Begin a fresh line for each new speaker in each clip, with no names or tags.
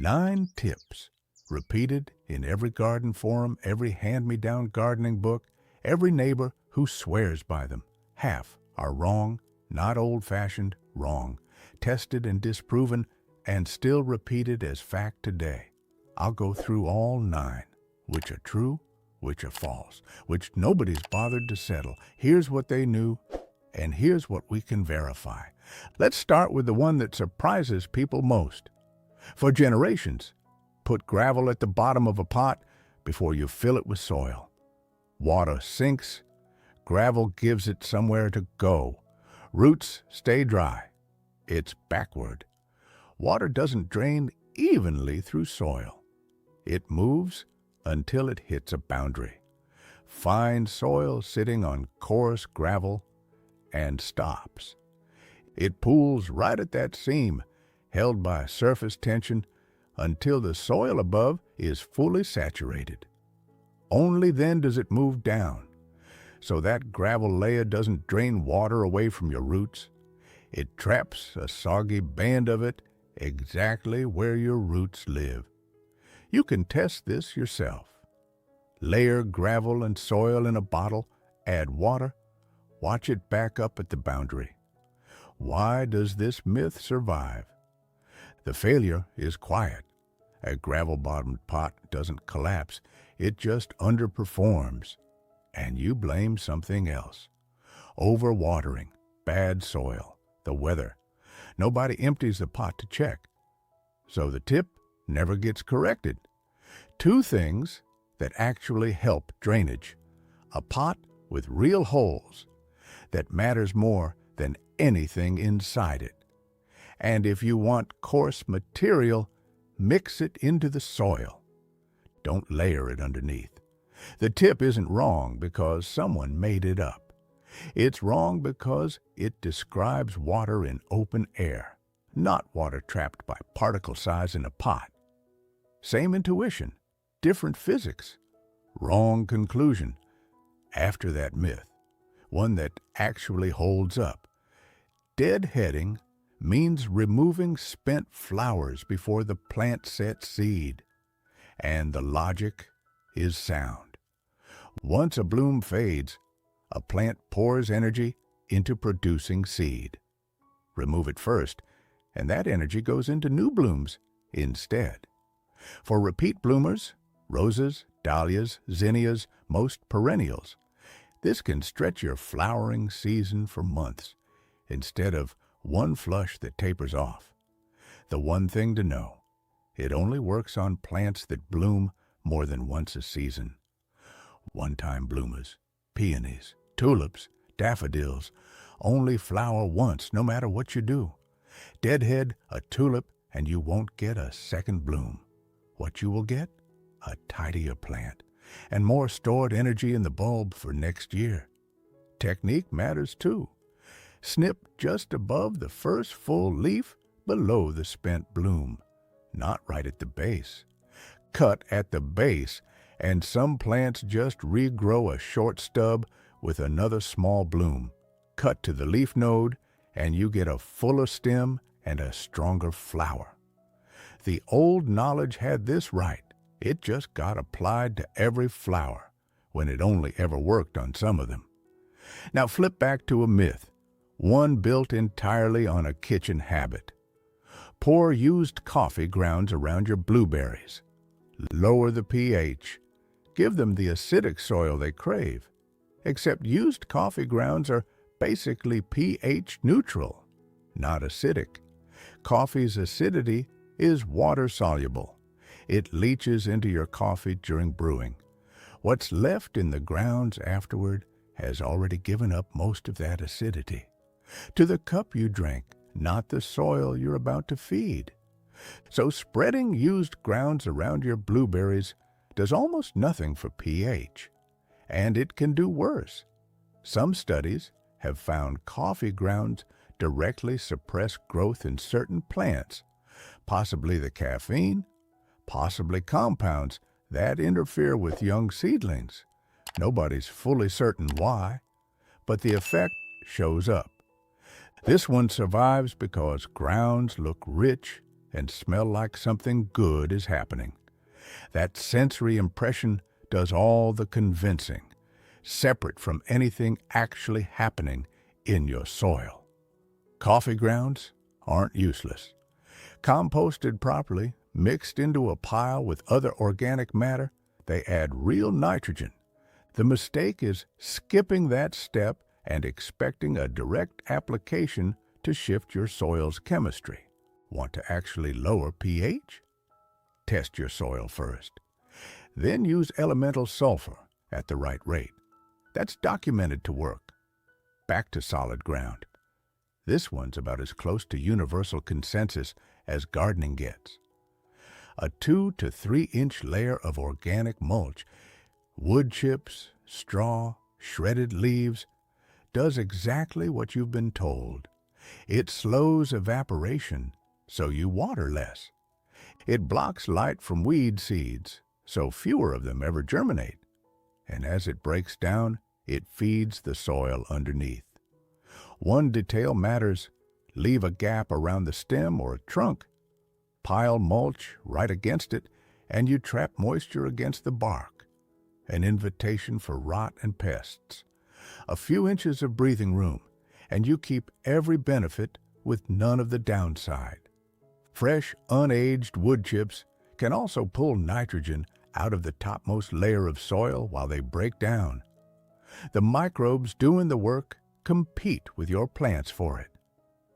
9 tips, repeated in every garden forum, every hand-me-down gardening book, every neighbor who swears by them. Half are wrong, not old-fashioned, wrong, tested and disproven, and still repeated as fact today. I'll go through all 9, which are true, which are false, which nobody's bothered to settle. Here's what they knew, and here's what we can verify. Let's start with the one that surprises people most. For generations, put gravel at the bottom of a pot before you fill it with soil. Water sinks, gravel gives it somewhere to go. Roots stay dry. It's backward. Water doesn't drain evenly through soil. It moves until it hits a boundary. Fine soil sitting on coarse gravel and stops. It pools right at that seam, held by surface tension, until the soil above is fully saturated. Only then does it move down, so that gravel layer doesn't drain water away from your roots. It traps a soggy band of it exactly where your roots live. You can test this yourself. Layer gravel and soil in a bottle, add water, watch it back up at the boundary. Why does this myth survive? The failure is quiet. A gravel-bottomed pot doesn't collapse, it just underperforms. And you blame something else. Overwatering, bad soil, the weather. Nobody empties the pot to check. So the tip never gets corrected. 2 things that actually help drainage. A pot with real holes that matters more than anything inside it. And if you want coarse material, mix it into the soil. Don't layer it underneath. The tip isn't wrong because someone made it up. It's wrong because it describes water in open air, not water trapped by particle size in a pot. Same intuition, different physics. Wrong conclusion. After that myth, one that actually holds up. Deadheading means removing spent flowers before the plant sets seed. And the logic is sound. Once a bloom fades, a plant pours energy into producing seed. Remove it first, and that energy goes into new blooms instead. For repeat bloomers, roses, dahlias, zinnias, most perennials, this can stretch your flowering season for months, instead of one flush that tapers off. The one thing to know, it only works on plants that bloom more than once a season. One-time bloomers, peonies, tulips, daffodils, only flower once no matter what you do. Deadhead a tulip and you won't get a second bloom. What you will get? A tidier plant and more stored energy in the bulb for next year. Technique matters too. Snip just above the first full leaf below the spent bloom, not right at the base. Cut at the base, and some plants just regrow a short stub with another small bloom. Cut to the leaf node, and you get a fuller stem and a stronger flower. The old knowledge had this right. It just got applied to every flower when it only ever worked on some of them. Now flip back to a myth, one built entirely on a kitchen habit. Pour used coffee grounds around your blueberries. Lower the pH. Give them the acidic soil they crave. Except used coffee grounds are basically pH neutral, not acidic. Coffee's acidity is water-soluble. It leaches into your coffee during brewing. What's left in the grounds afterward has already given up most of that acidity to the cup you drank, not the soil you're about to feed. So spreading used grounds around your blueberries does almost nothing for pH, and it can do worse. Some studies have found coffee grounds directly suppress growth in certain plants, possibly the caffeine, possibly compounds that interfere with young seedlings. Nobody's fully certain why, but the effect shows up. This one survives because grounds look rich and smell like something good is happening. That sensory impression does all the convincing, separate from anything actually happening in your soil. Coffee grounds aren't useless. Composted properly, mixed into a pile with other organic matter, they add real nitrogen. The mistake is skipping that step and expecting a direct application to shift your soil's chemistry. Want to actually lower pH? Test your soil first. Then use elemental sulfur at the right rate. That's documented to work. Back to solid ground. This one's about as close to universal consensus as gardening gets. A 2 to 3 inch layer of organic mulch, wood chips, straw, shredded leaves, does exactly what you've been told. It slows evaporation, so you water less. It blocks light from weed seeds, so fewer of them ever germinate. And as it breaks down, it feeds the soil underneath. One detail matters: leave a gap around the stem or trunk. Pile mulch right against it, and you trap moisture against the bark. An invitation for rot and pests. A few inches of breathing room, and you keep every benefit with none of the downside. Fresh, unaged wood chips can also pull nitrogen out of the topmost layer of soil while they break down. The microbes doing the work compete with your plants for it.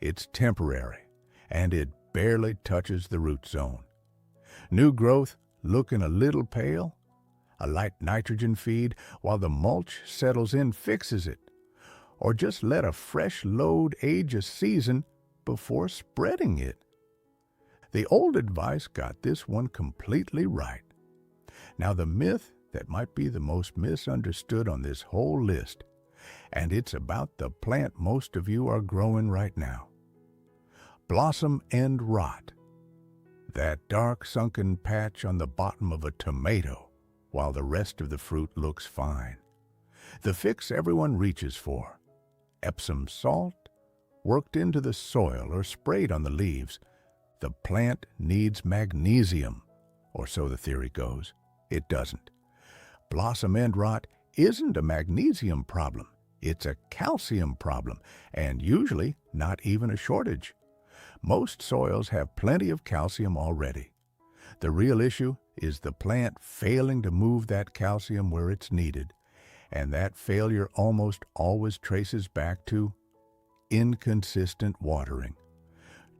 It's temporary, and it barely touches the root zone. New growth looking a little pale? A light nitrogen feed while the mulch settles in fixes it. Or just let a fresh load age a season before spreading it. The old advice got this one completely right. Now the myth that might be the most misunderstood on this whole list, and it's about the plant most of you are growing right now. Blossom end rot. That dark sunken patch on the bottom of a tomato while the rest of the fruit looks fine. The fix everyone reaches for. Epsom salt, worked into the soil or sprayed on the leaves. The plant needs magnesium, or so the theory goes. It doesn't. Blossom end rot isn't a magnesium problem. It's a calcium problem, and usually not even a shortage. Most soils have plenty of calcium already. The real issue is the plant failing to move that calcium where it's needed, and that failure almost always traces back to inconsistent watering.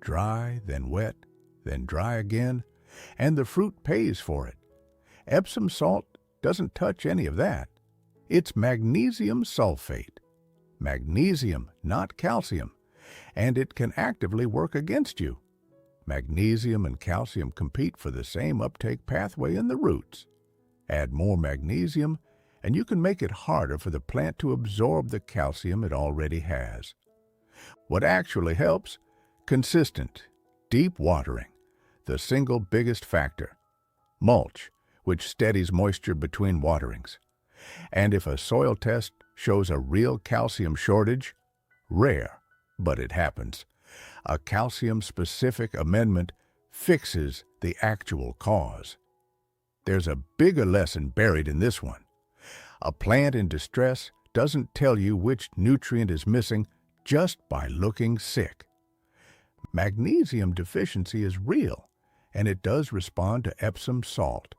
Dry, then wet, then dry again, and the fruit pays for it. Epsom salt doesn't touch any of that. It's magnesium sulfate. Magnesium, not calcium, and it can actively work against you. Magnesium and calcium compete for the same uptake pathway in the roots. Add more magnesium, and you can make it harder for the plant to absorb the calcium it already has. What actually helps? Consistent, deep watering, the single biggest factor. Mulch, which steadies moisture between waterings. And if a soil test shows a real calcium shortage, rare, but it happens, a calcium-specific amendment fixes the actual cause. There's a bigger lesson buried in this one. A plant in distress doesn't tell you which nutrient is missing just by looking sick. Magnesium deficiency is real, and it does respond to Epsom salt,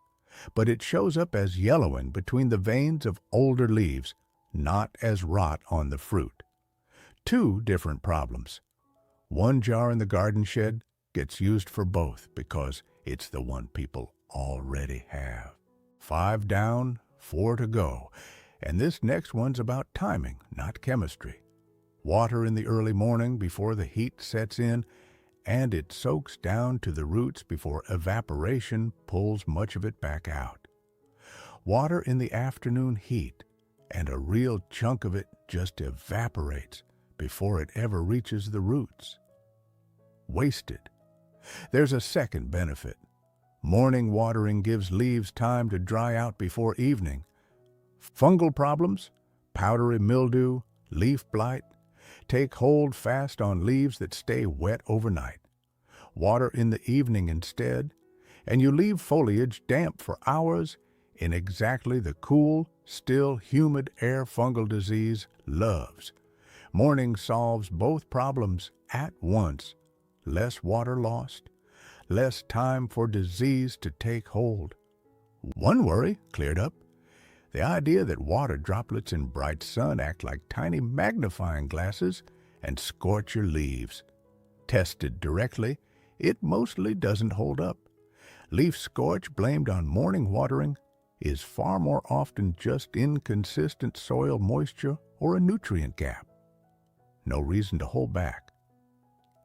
but it shows up as yellowing between the veins of older leaves, not as rot on the fruit. Two different problems. One jar in the garden shed gets used for both because it's the one people already have. 5 down, 4 to go, and this next one's about timing, not chemistry. Water in the early morning before the heat sets in, and it soaks down to the roots before evaporation pulls much of it back out. Water in the afternoon heat, and a real chunk of it just evaporates before it ever reaches the roots. Wasted. There's a second benefit. Morning watering gives leaves time to dry out before evening. Fungal problems, powdery mildew, leaf blight, take hold fast on leaves that stay wet overnight. water in the evening instead, and you leave foliage damp for hours in exactly the cool, still, humid air fungal disease loves. Morning solves both problems at once. Less water lost, less time for disease to take hold. One worry cleared up. The idea that water droplets in bright sun act like tiny magnifying glasses and scorch your leaves. Tested directly, it mostly doesn't hold up. Leaf scorch blamed on morning watering is far more often just inconsistent soil moisture or a nutrient gap. No reason to hold back.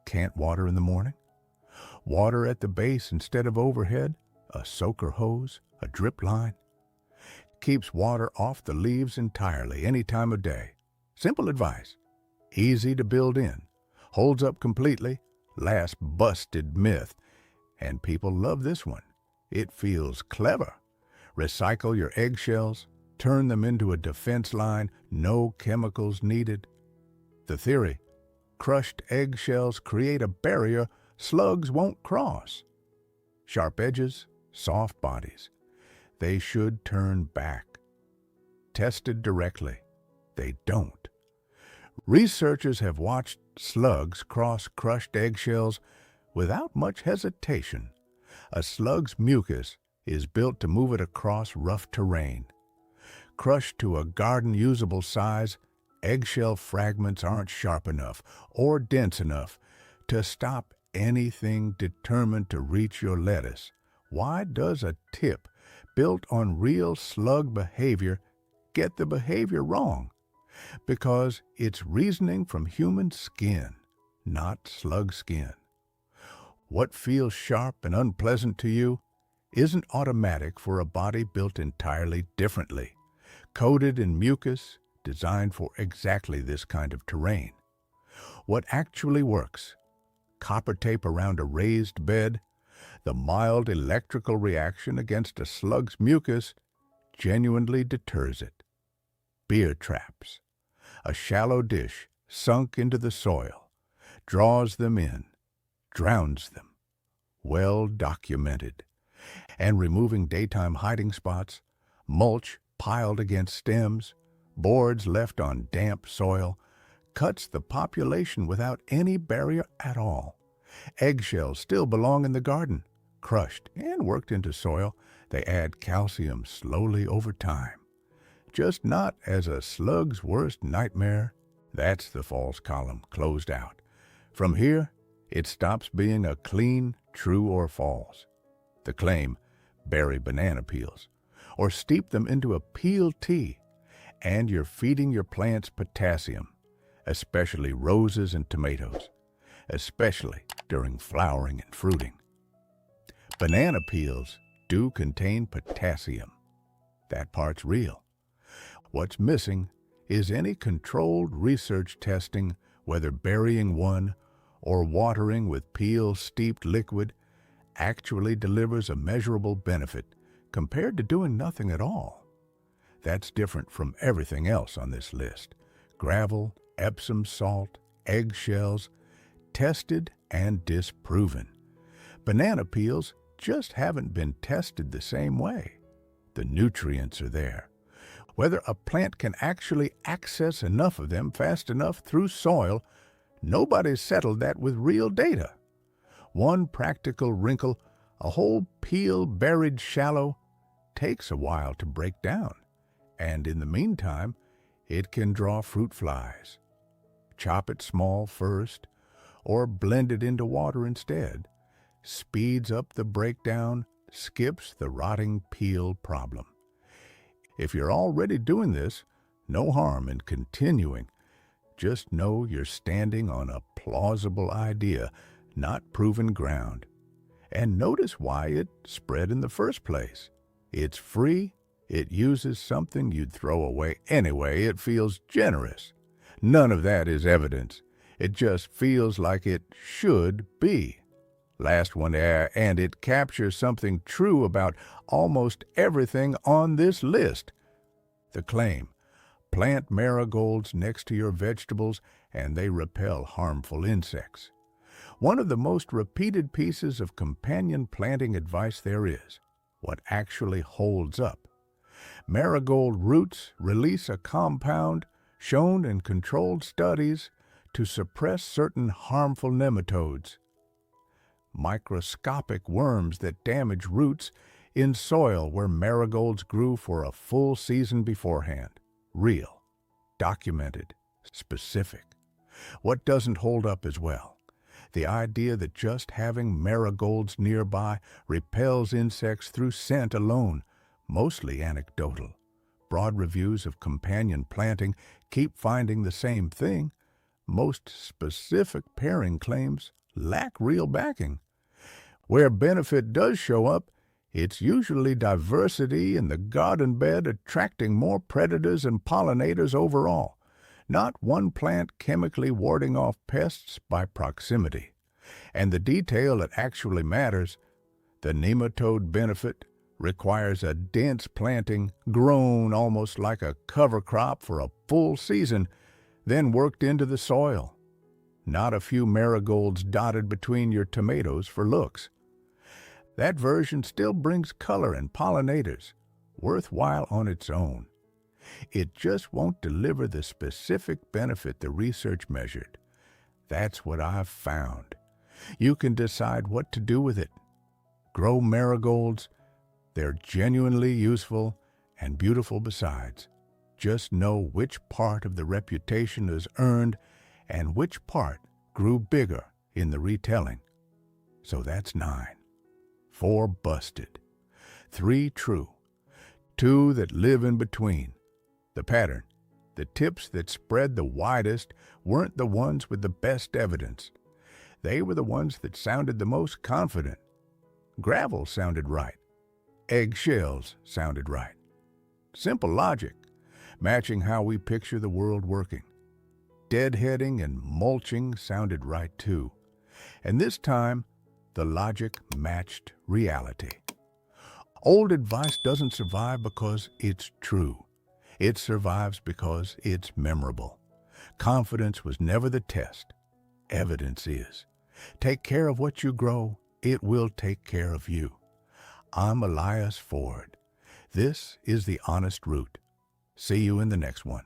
Can't water in the morning? Water at the base instead of overhead, a soaker hose, a drip line. Keeps water off the leaves entirely any time of day. Simple advice. Easy to build in. Holds up completely. Last busted myth. And people love this one. It feels clever. Recycle your eggshells. Turn them into a defense line. No chemicals needed. The theory. Crushed eggshells create a barrier slugs won't cross. Sharp edges, soft bodies. They should turn back. Tested directly. They don't. Researchers have watched slugs cross crushed eggshells without much hesitation. A slug's mucus is built to move it across rough terrain. Crushed to a garden-usable size, eggshell fragments aren't sharp enough or dense enough to stop anything determined to reach your lettuce. Why does a tip built on real slug behavior get the behavior wrong? Because it's reasoning from human skin, not slug skin. What feels sharp and unpleasant to you isn't automatic for a body built entirely differently, coated in mucus, designed for exactly this kind of terrain. What actually works? Copper tape around a raised bed, the mild electrical reaction against a slug's mucus genuinely deters it. Beer traps. A shallow dish sunk into the soil, draws them in, drowns them. Well documented. And removing daytime hiding spots, mulch piled against stems, boards left on damp soil, cuts the population without any barrier at all. Eggshells still belong in the garden. Crushed and worked into soil, they add calcium slowly over time. Just not as a slug's worst nightmare. That's the false column closed out. From here, it stops being a clean true or false. The claim, bury banana peels, or steep them into a peel tea, and you're feeding your plants potassium, especially roses and tomatoes, especially during flowering and fruiting. Banana peels do contain potassium. That part's real. What's missing is any controlled research testing whether burying one or watering with peel-steeped liquid actually delivers a measurable benefit compared to doing nothing at all. That's different from everything else on this list. Gravel, Epsom salt, eggshells, tested and disproven. Banana peels just haven't been tested the same way. The nutrients are there. Whether a plant can actually access enough of them fast enough through soil, nobody's settled that with real data. One practical wrinkle, a whole peel buried shallow, takes a while to break down, and in the meantime, it can draw fruit flies. Chop it small first, or blend it into water instead. Speeds up the breakdown, skips the rotting peel problem. If you're already doing this, no harm in continuing. Just know you're standing on a plausible idea, not proven ground. And notice why it spread in the first place. It's free. It uses something you'd throw away anyway. It feels generous. None of that is evidence. It just feels like it should be. Last one there, and it captures something true about almost everything on this list. The claim, plant marigolds next to your vegetables and they repel harmful insects. One of the most repeated pieces of companion planting advice there is, what actually holds up. Marigold roots release a compound shown in controlled studies to suppress certain harmful nematodes, microscopic worms that damage roots in soil where marigolds grew for a full season beforehand. Real, documented, specific. What doesn't hold up as well? The idea that just having marigolds nearby repels insects through scent alone, mostly anecdotal. Broad reviews of companion planting keep finding the same thing. Most specific pairing claims lack real backing. Where benefit does show up, it's usually diversity in the garden bed attracting more predators and pollinators overall, not one plant chemically warding off pests by proximity. And the detail that actually matters, the nematode benefit, requires a dense planting grown almost like a cover crop for a full season, then worked into the soil. Not a few marigolds dotted between your tomatoes for looks. That version still brings color and pollinators, worthwhile on its own. It just won't deliver the specific benefit the research measured. That's what I've found. You can decide what to do with it. Grow marigolds. They're genuinely useful and beautiful besides. Just know which part of the reputation is earned and which part grew bigger in the retelling. So that's 9. 4 busted. 3 true. 2 that live in between. The pattern, the tips that spread the widest, weren't the ones with the best evidence. They were the ones that sounded the most confident. Gravel sounded right. Eggshells sounded right. Simple logic, matching how we picture the world working. Deadheading and mulching sounded right too. And this time, the logic matched reality. Old advice doesn't survive because it's true. It survives because it's memorable. Confidence was never the test. Evidence is. Take care of what you grow. It will take care of you. I'm Elias Ford. This is The Honest Root. See you in the next one.